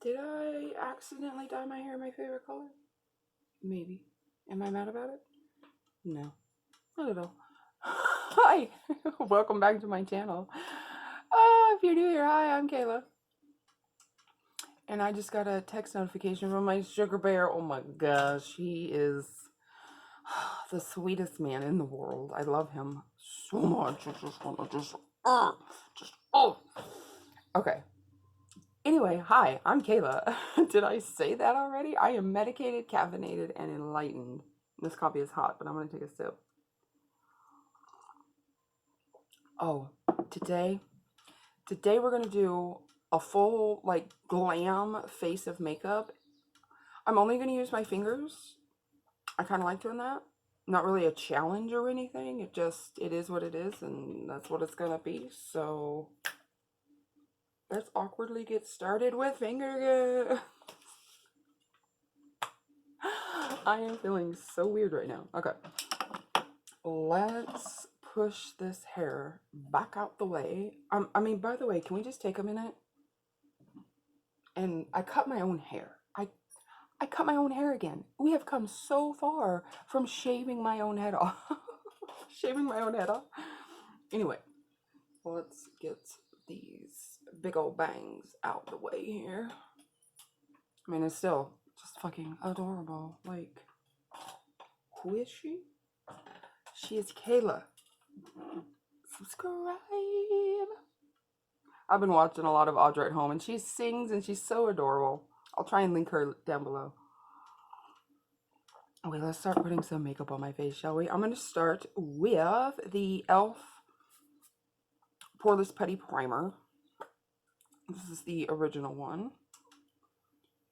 Did I accidentally dye my hair my favorite color? Maybe. Am I mad about it? No. Not at all. Hi! Welcome back to my channel. If you're new here, hi, I'm Kayla. And I just got a text notification from my sugar bear. Oh my gosh, he is the sweetest man in the world. I love him so much. I just want to oh. Okay. Anyway, hi, I'm Kayla. Did I say that already? I am medicated, caffeinated, and enlightened. This coffee is hot, but I'm going to take a sip. Oh, today we're going to do a full, like, glam face of makeup. I'm only going to use my fingers. I kind of like doing that. Not really a challenge or anything. It is what it is, and that's what it's going to be. So, let's awkwardly get started with finger. I am feeling so weird right now. Okay. Let's push this hair back out the way. I mean, by the way, can we just take a minute? And I cut my own hair. I cut my own hair again. We have come so far from shaving my own head off. Shaving my own head off. Anyway, let's get these big old bangs out the way here. I mean, it's still just fucking adorable. Like, who is she? She is Kayla. Subscribe. I've been watching a lot of Audra at Home, and she sings, and she's so adorable. I'll try and link her down below. Okay, let's start putting some makeup on my face, shall we? I'm going to start with the e.l.f. Poreless Putty Primer. This is the original one.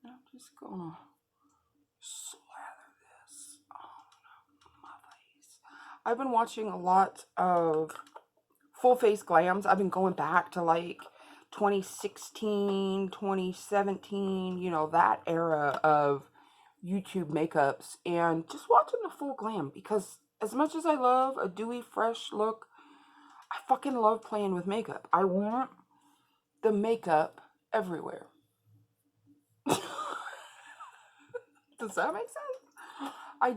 I'm just going to slather this on my face. I've been watching a lot of full face glams. I've been going back to like 2016, 2017, you know, that era of YouTube makeups, and just watching the full glam, because as much as I love a dewy, fresh look, I fucking love playing with makeup. I want the makeup everywhere. Does that make sense? I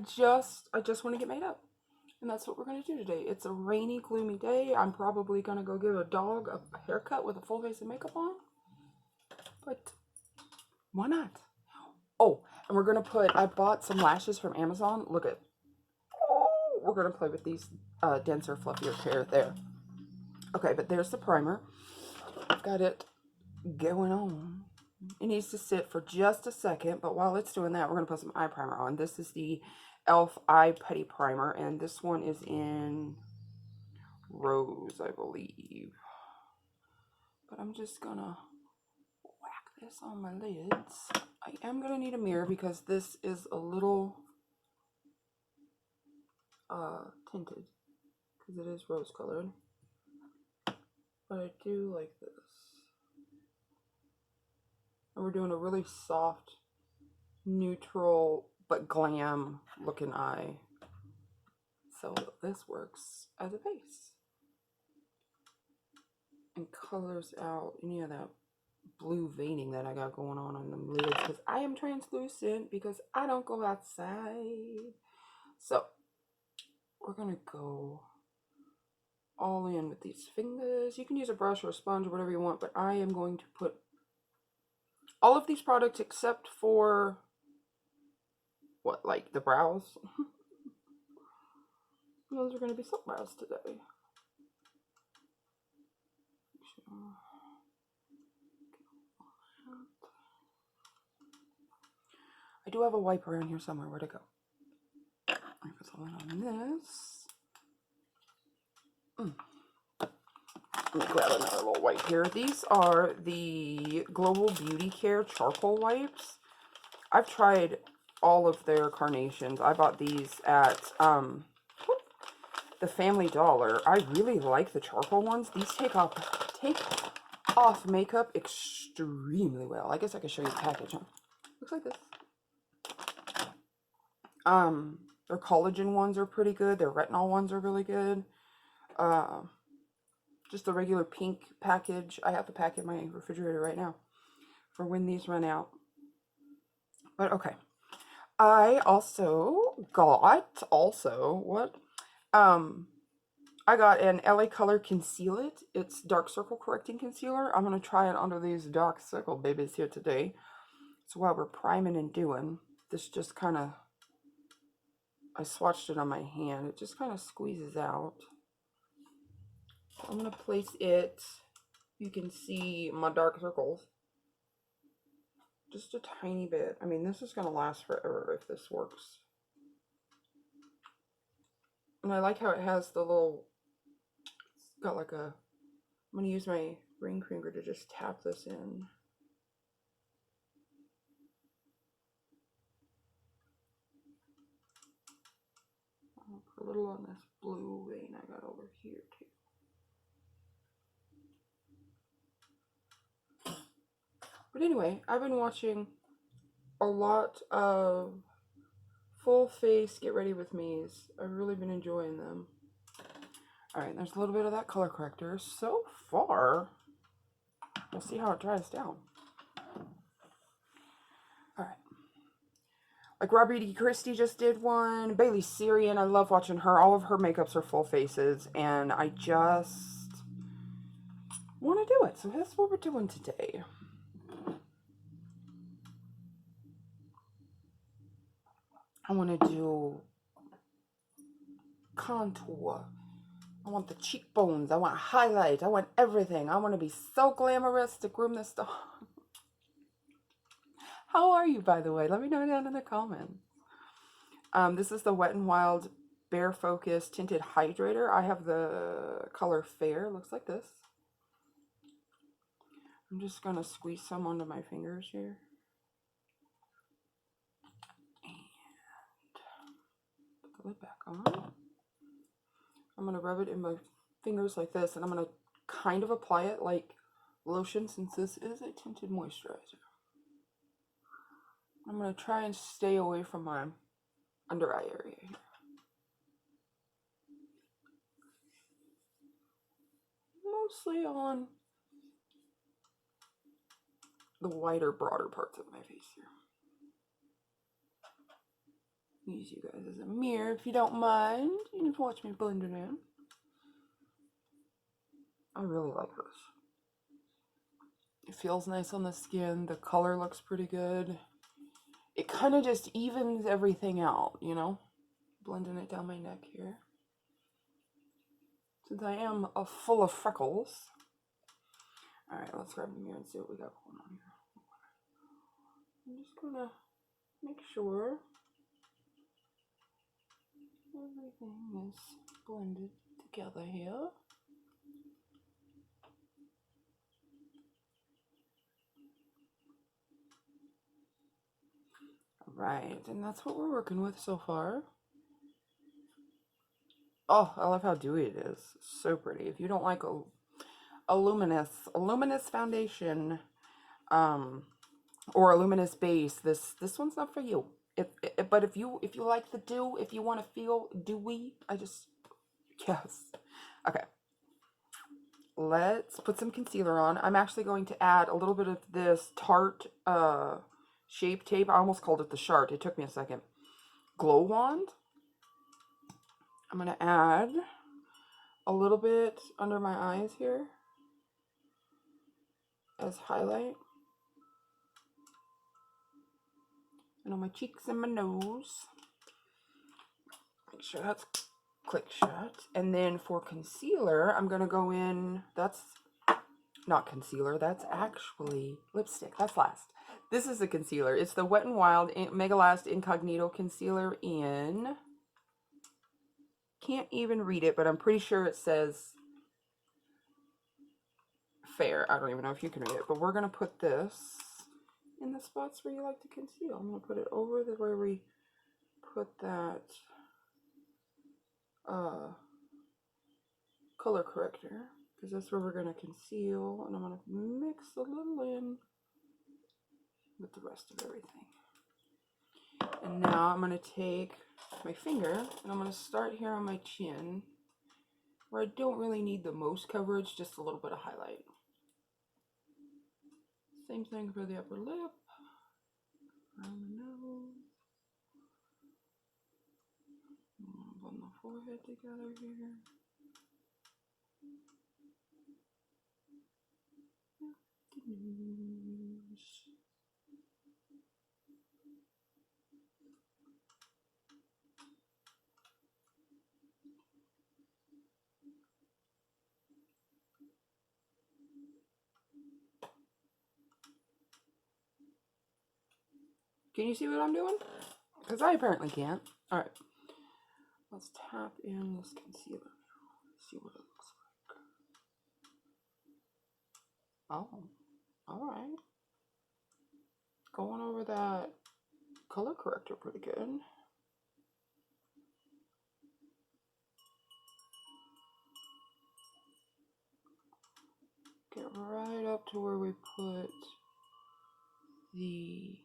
just want to get made up. And that's what we're going to do today. It's a rainy, gloomy day. I'm probably going to go give a dog a haircut with a full face of makeup on. But why not? Oh, and we're going to put, I bought some lashes from Amazon. Look at, oh, we're going to play with these denser, fluffier hair there. Okay, but there's the primer. I've got it going on. It needs to sit for just a second, but while it's doing that, we're going to put some eye primer on. This is the e.l.f. Eye Putty Primer, and this one is in Rose, I believe. But I'm just going to whack this on my lids. I am going to need a mirror because this is a little tinted, because it is rose colored. But I do like this. And we're doing a really soft, neutral, but glam looking eye. So this works as a base. And colors out any of that blue veining that I got going on them lids, because I am translucent because I don't go outside. So we're going to go all in with these fingers. You can use a brush or a sponge or whatever you want, but I am going to put all of these products except for what, like the brows. Those are going to be silk brows today. I do have a wipe around here somewhere. Where'd it go? I put something on this. Let me grab another little wipe here. These are the Global Beauty Care charcoal wipes. I've tried all of their carnations. I bought these at the Family Dollar. I really like the charcoal ones. These take off makeup extremely well. I guess I could show you the package, huh? Looks like this. Their collagen ones are pretty good. Their retinol ones are really good. Just the regular pink package. I have the pack in my refrigerator right now. for when these run out. But okay. I also got, what? I got an LA Color Conceal It. It's dark circle correcting concealer. I'm going to try it under these dark circle babies here today. So while we're priming and doing, this just kind of, I swatched it on my hand. It just kind of squeezes out. So I'm going to place it, you can see my dark circles. Just a tiny bit. I mean, this is going to last forever if this works. And I like how it has the little, it's got like a, I'm going to use my ring finger to just tap this in. I'll put a little on this blue vein I got over here too. But anyway, I've been watching a lot of full face get ready with me's. I've really been enjoying them. Alright, there's a little bit of that color corrector. So far, we'll see how it dries down. Alright. Like Robbie D. Christie just did one. Bailey Syrian, I love watching her. All of her makeups are full faces, and I just want to do it. So that's what we're doing today. I want to do contour. I want the cheekbones. I want highlight. I want everything. I want to be so glamorous to groom this dog. How are you, by the way? Let me know down in the comments. This is the Wet n Wild Bare Focus Tinted Hydrator. I have the color Fair. Looks like this. I'm just going to squeeze some onto my fingers here. Put the lid back on. I'm going to rub it in my fingers like this, and I'm going to kind of apply it like lotion since this is a tinted moisturizer. I'm going to try and stay away from my under eye area here. Mostly on the wider, broader parts of my face here. Use you guys as a mirror if you don't mind. You can watch me blend it in. I really like this. It feels nice on the skin. The color looks pretty good. It kind of just evens everything out, you know? Blending it down my neck here. Since I am full of freckles. Alright, let's grab the mirror and see what we got going on here. I'm just gonna make sure everything is blended together here. Right, and that's what we're working with so far. Oh, I love how dewy it is. So pretty. If you don't like a luminous foundation, or a luminous base, this one's not for you. But if you like the dew, if you want to feel dewy, yes. Okay. Let's put some concealer on. I'm actually going to add a little bit of this Tarte Shape Tape. I almost called it the Shart. It took me a second. Glow Wand. I'm going to add a little bit under my eyes here as highlight. And on my cheeks and my nose. Make sure that's click shut. And then for concealer, I'm going to go in, that's not concealer, that's actually lipstick. That's last. This is the concealer. It's the Wet n Wild Megalast Incognito Concealer in, can't even read it, but I'm pretty sure it says Fair. I don't even know if you can read it, but we're going to put this in the spots where you like to conceal. I'm going to put it over where we put that color corrector, because that's where we're going to conceal, and I'm going to mix a little in with the rest of everything. And now I'm going to take my finger and I'm going to start here on my chin where I don't really need the most coverage, just a little bit of highlight. Same thing for the upper lip, around the nose. Blend the forehead together here. Can you see what I'm doing? Because I apparently can't. All right. Let's tap in this concealer now. See what it looks like. Oh, all right. Going over that color corrector pretty good. Get right up to where we put the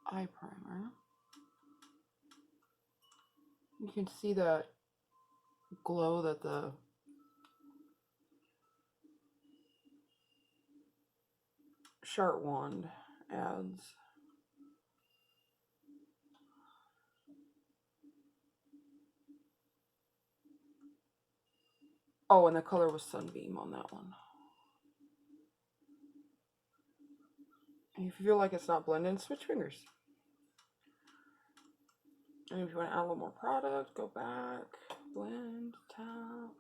eye primer. You can see that glow that the Chart Wand adds. Oh, and the color was Sunbeam on that one. And if you feel like it's not blending, switch fingers. And if you want to add a little more product, go back, blend, tap.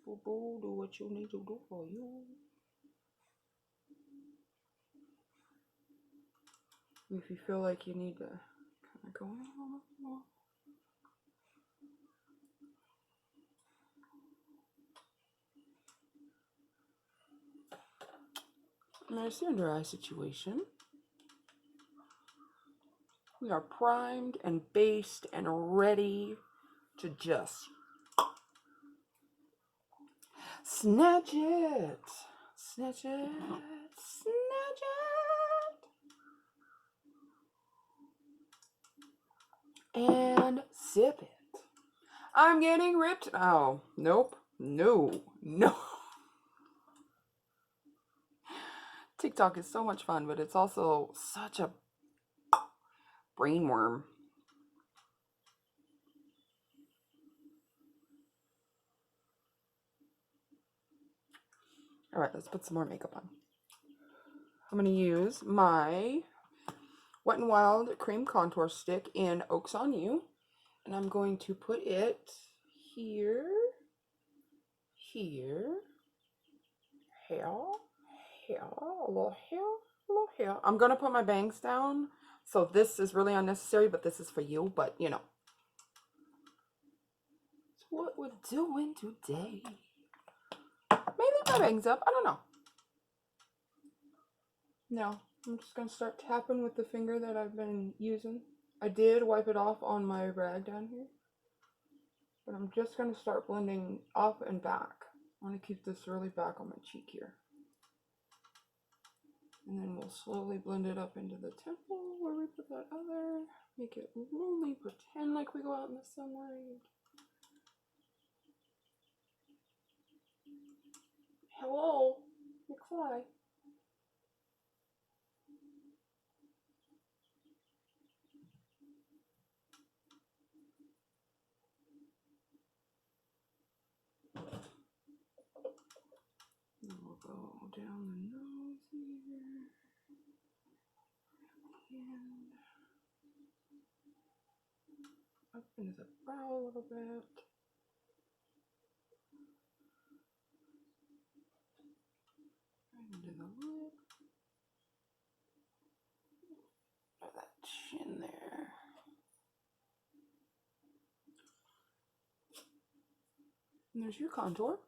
Boo boo, do what you need to do for you. If you feel like you need to kind of go in a little more. And there's the under eye situation. We are primed and based and ready to just snatch it. Snatch it. Snatch it. And sip it. I'm getting ripped. Oh, nope. No. No. TikTok is so much fun, but it's also such a brain worm. All right, let's put some more makeup on. I'm going to use my Wet n Wild Cream Contour Stick in Oaks on You. And I'm going to put it here, here, here, here, a little here, a little here. I'm going to put my bangs down. So this is really unnecessary, but this is for you. But, you know. It's what we're doing today. Maybe my bangs up. I don't know. No, I'm just going to start tapping with the finger that I've been using. I did wipe it off on my rag down here. But I'm just going to start blending up and back. I want to keep this really back on my cheek here. And then we'll slowly blend it up into the temple where we put that other. Make it lonely, pretend like we go out in the sunlight. Hello, McFly. And we'll go down the nose here. And up into the brow a little bit. And into the lip. Got that chin there. And there's your contour.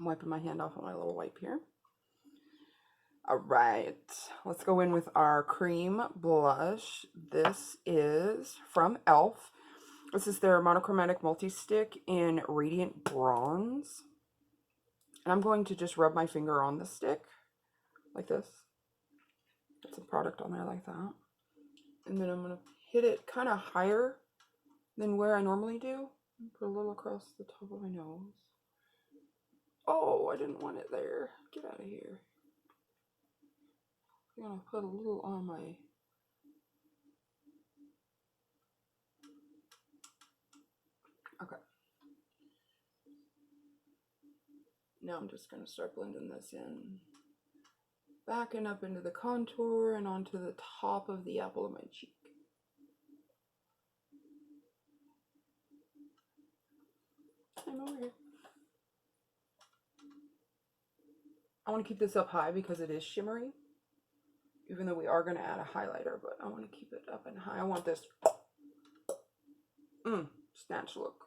I'm wiping my hand off on my little wipe here. All right, let's go in with our cream blush. This is from e.l.f. This is their Monochromatic multi-stick in Radiant Bronze. And I'm going to just rub my finger on the stick, like this. Get some product on there like that. And then I'm going to hit it kind of higher than where I normally do. Put a little across the top of my nose. Oh, I didn't want it there. Get out of here. I'm gonna put a little on my... Okay. Now I'm just gonna start blending this in. Backing up into the contour and onto the top of the apple of my cheek. I'm over here. I want to keep this up high because it is shimmery. Even though we are going to add a highlighter, but I want to keep it up and high. I want this snatch look.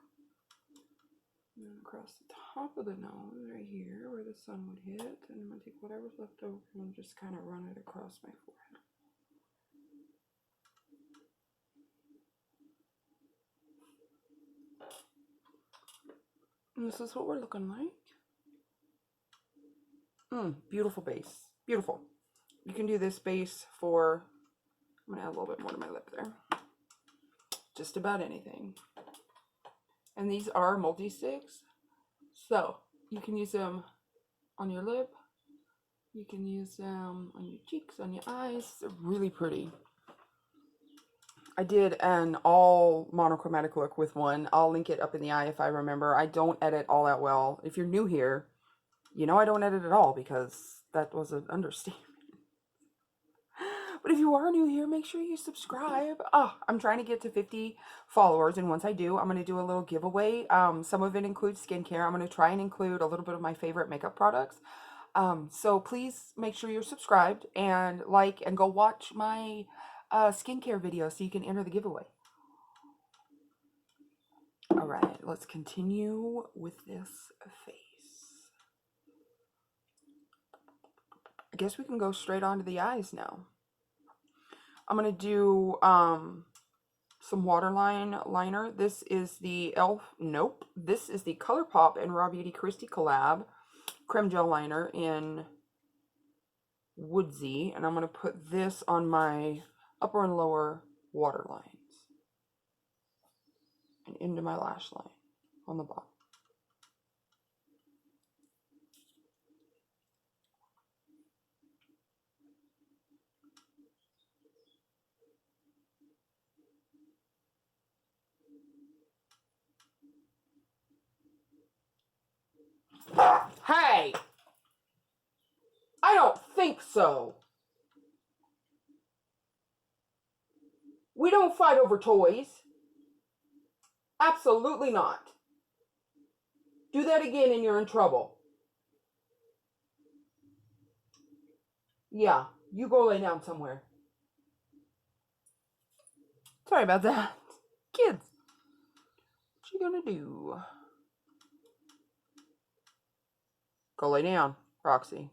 And then across the top of the nose right here where the sun would hit. And I'm going to take whatever's left over and just kind of run it across my forehead. And this is what we're looking like. Beautiful base. Beautiful. You can do this base for, I'm going to add a little bit more to my lip there. Just about anything. And these are multi-sticks. So you can use them on your lip. You can use them on your cheeks, on your eyes. They're really pretty. I did an all monochromatic look with one. I'll link it up in the eye if I remember. I don't edit all that well. If you're new here, you know I don't edit at all because that was an understatement. But if you are new here, make sure you subscribe. I'm trying to get to 50 followers, and once I do, I'm going to do a little giveaway. Some of it includes skincare. I'm going to try and include a little bit of my favorite makeup products. So please make sure you're subscribed and like and go watch my skincare video so you can enter the giveaway. All right, let's continue with this face. I guess we can go straight on to the eyes now. I'm going to do some waterline liner. This is the e.l.f. Nope. This is the ColourPop and Raw Beauty Christie collab Creme Gel Liner in Woodsy. And I'm going to put this on my upper and lower waterlines. And into my lash line on the bottom. Hey! I don't think so. We don't fight over toys. Absolutely not. Do that again and you're in trouble. Yeah, you go lay down somewhere. Sorry about that. Kids, what you gonna do? Go lay down, Roxy.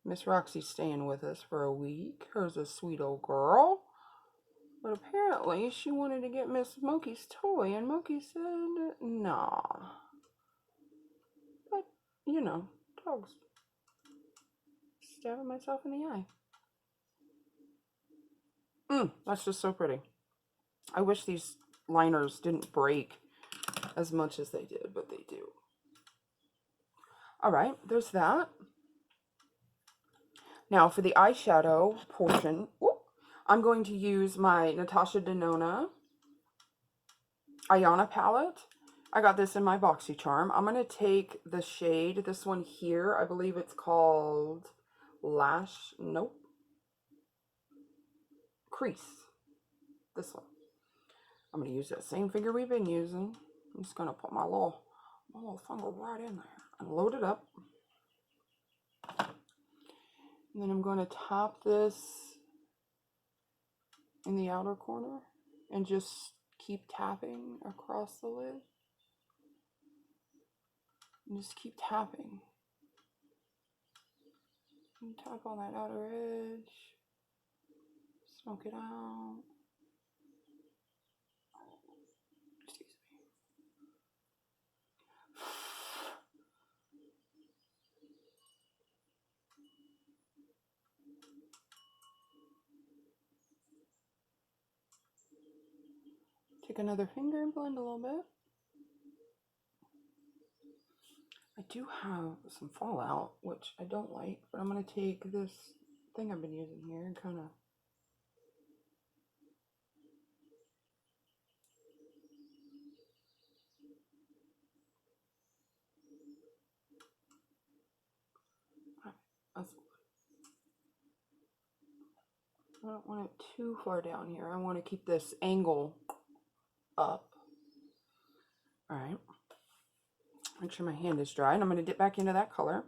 Miss Roxy's staying with us for a week. Her's a sweet old girl. But apparently she wanted to get Miss Moki's toy, and Moki said, nah. But, you know, dogs. Stabbing myself in the eye. That's just so pretty. I wish these liners didn't break as much as they did, but they do. Alright, there's that. Now for the eyeshadow portion, I'm going to use my Natasha Denona Ayana palette. I got this in my boxycharm. I'm going to take the shade, this one here, I believe it's called Crease. This one. I'm going to use that same finger we've been using. I'm just going to put my little finger right in there and load it up. And then I'm going to top this in the outer corner and just keep tapping across the lid. And just keep tapping. And tap on that outer edge. Smoke it out. Excuse me. Take another finger and blend a little bit. I do have some fallout, which I don't like, but I'm going to take this thing I've been using here and kind of I don't want it too far down here. I want to keep this angle up. All right. Make sure my hand is dry, and I'm going to dip back into that color.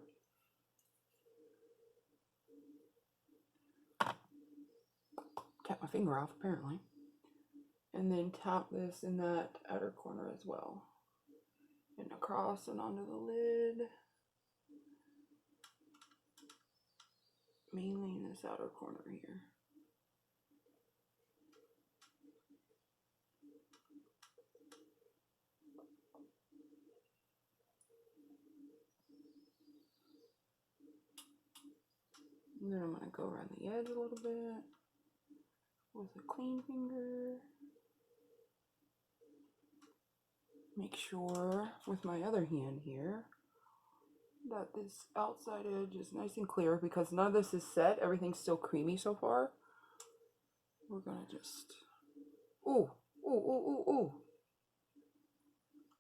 Tap my finger off, apparently. And then tap this in that outer corner as well. And across and onto the lid. Mainly in this outer corner here. And then I'm going to go around the edge a little bit with a clean finger. Make sure with my other hand here that this outside edge is nice and clear, because none of this is set. Everything's still creamy so far. We're going to just... Ooh, ooh, ooh, ooh,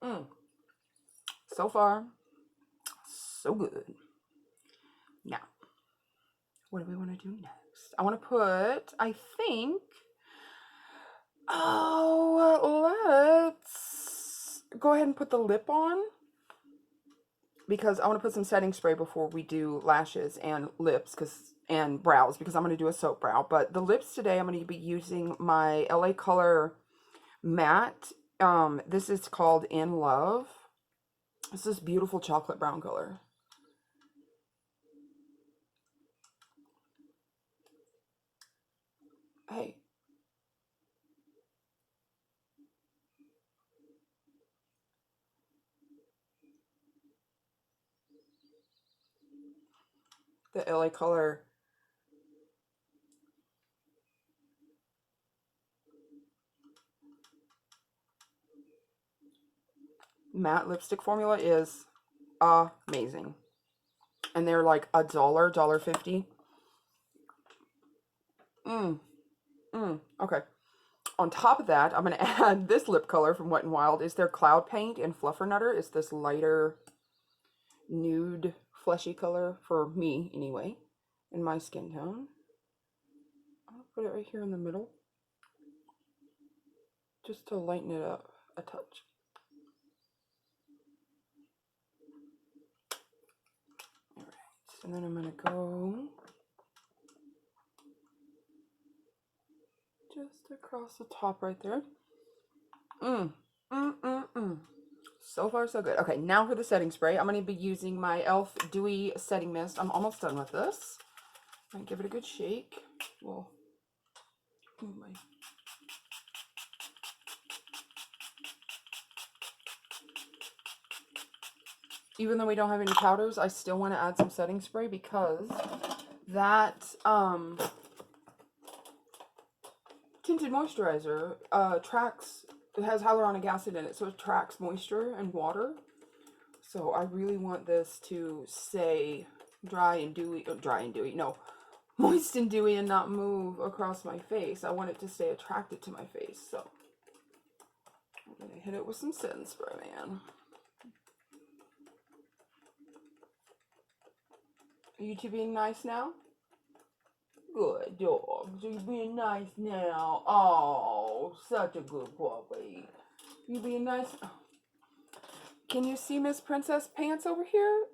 ooh. So far, so good. Now, what do we want to do next? I want to put, I think, let's go ahead and put the lip on, because I want to put some setting spray before we do lashes and lips and brows, because I'm going to do a soap brow. But the lips today, I'm going to be using my LA Color matte. This is called e.l.f. It's this beautiful chocolate brown color. Hey. The LA Color matte lipstick formula is amazing. And they're like $1.50. Okay. On top of that, I'm going to add this lip color from Wet n Wild. Is their Cloud Paint in Fluffernutter. It's this lighter nude fleshy color for me anyway, in my skin tone. I'm going to put it right here in the middle, just to lighten it up a touch. All right, and then I'm going to go just across the top right there. So far, so good. Okay, now for the setting spray. I'm going to be using my e.l.f. Dewy Setting Mist. I'm almost done with this. I'm going to give it a good shake. Well, even though we don't have any powders, I still want to add some setting spray, because that tinted moisturizer tracks, it has hyaluronic acid in it, so it tracks moisture and water. So I really want this to stay moist and dewy and not move across my face. I want it to stay attracted to my face. So I'm going to hit it with some setting spray, man. Are you two being nice now? Good dogs. Are you being nice now? Oh, such a good puppy. You being nice? Oh. Can you see Miss Princess Pants over here?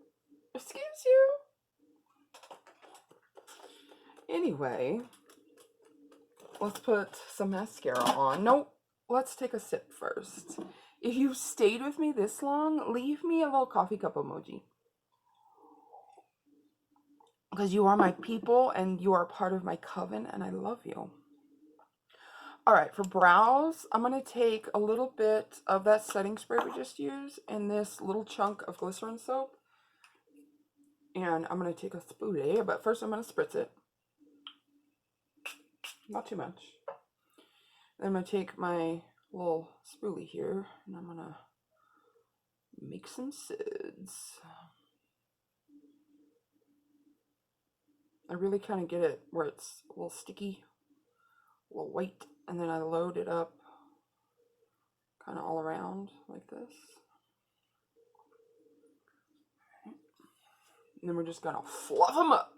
Excuse you? Anyway, let's put some mascara on. Nope, let's take a sip first. If you've stayed with me this long, leave me a little coffee cup emoji. Because you are my people and you are part of my coven and I love you. Alright, for brows, I'm going to take a little bit of that setting spray we just used and this little chunk of glycerin soap. And I'm going to take a spoolie, but first I'm going to spritz it. Not too much. Then I'm going to take my little spoolie here and I'm going to make some suds. I really kind of get it where it's a little sticky, a little white, and then I load it up kind of all around like this. And then we're just gonna fluff them up.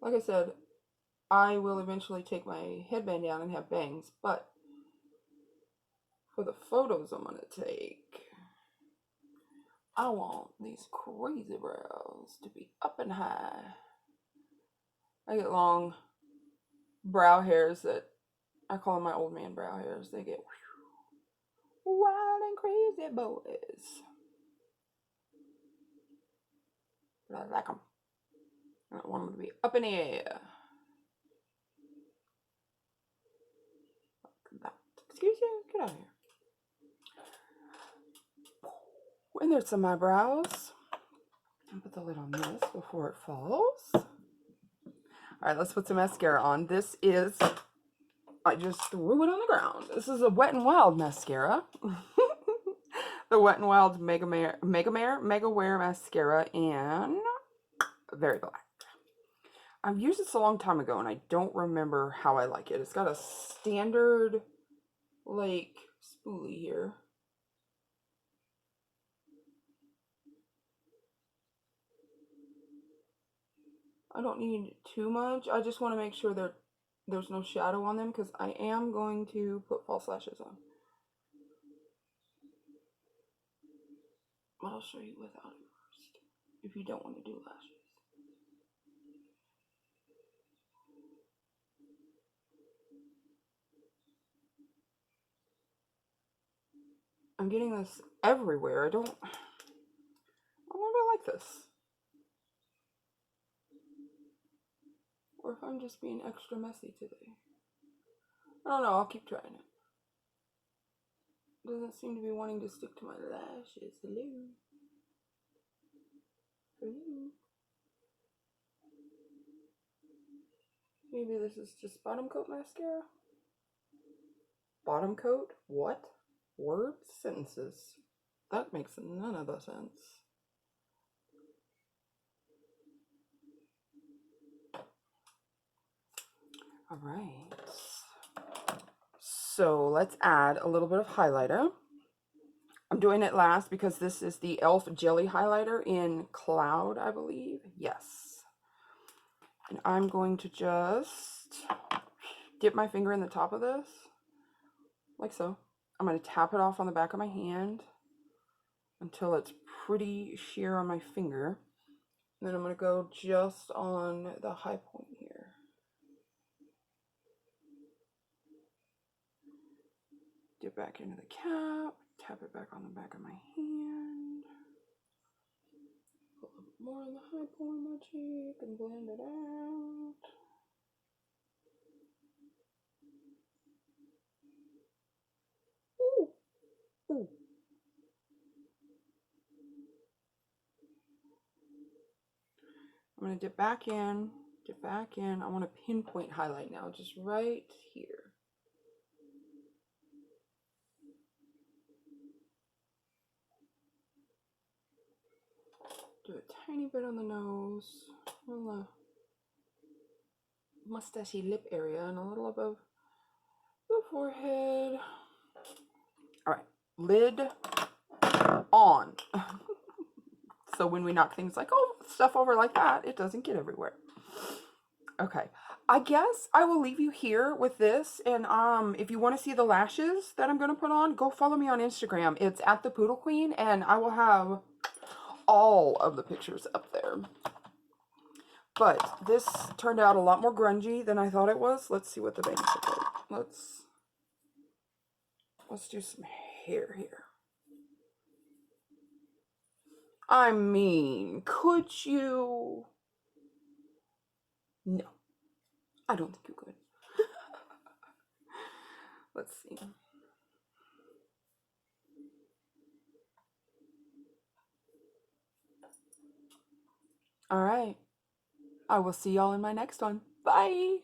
Like I said, I will eventually take my headband down and have bangs, but for the photos I'm gonna take, I want these crazy brows to be up and high. I get long brow hairs that I call them my old man brow hairs. They get wild and crazy boys. But I like them. I want them to be up in the air. Like that. Excuse you? Get out of here. And there's some eyebrows. I'll put the lid on this before it falls. Alright, let's put some mascara on. This is, I just threw it on the ground. This is a Wet n Wild mascara. The Wet n Wild Mega Wear mascara in Very Black. I've used this a long time ago and I don't remember how I like it. It's got a standard, like, spoolie here. I don't need too much. I just want to make sure there's no shadow on them because I am going to put false lashes on. But I'll show you without it first if you don't want to do lashes. I'm getting this everywhere. I wonder if I like this. Or if I'm just being extra messy today. I don't know, I'll keep trying it. Doesn't seem to be wanting to stick to my lashes. Hello. Hello. Maybe this is just bottom coat mascara? Bottom coat? What? Words? Sentences? That makes none of the sense. Alright. So let's add a little bit of highlighter. I'm doing it last because this is the e.l.f. Jelly Highlighter in Cloud, I believe. Yes. And I'm going to just dip my finger in the top of this, like so. I'm going to tap it off on the back of my hand until it's pretty sheer on my finger. And then I'm going to go just on the high point here. Dip back into the cap, tap it back on the back of my hand. Put a little bit more on the high point of my cheek and blend it out. Ooh. Ooh. I'm going to dip back in, dip back in. I want to pinpoint highlight now, just right here. Do a tiny bit on the nose, on the mustachy lip area, and a little above the forehead. All right, lid on. So when we knock things like stuff over like that, it doesn't get everywhere. Okay, I guess I will leave you here with this, and if you want to see the lashes that I'm going to put on, go follow me on Instagram. It's @thepoodlequeen, and I will have all of the pictures up there. But this turned out a lot more grungy than I thought it was. Let's see what the bangs look like. Let's do some hair here. I mean, could you? No, I don't think you could. Let's see. All right. I will see y'all in my next one. Bye.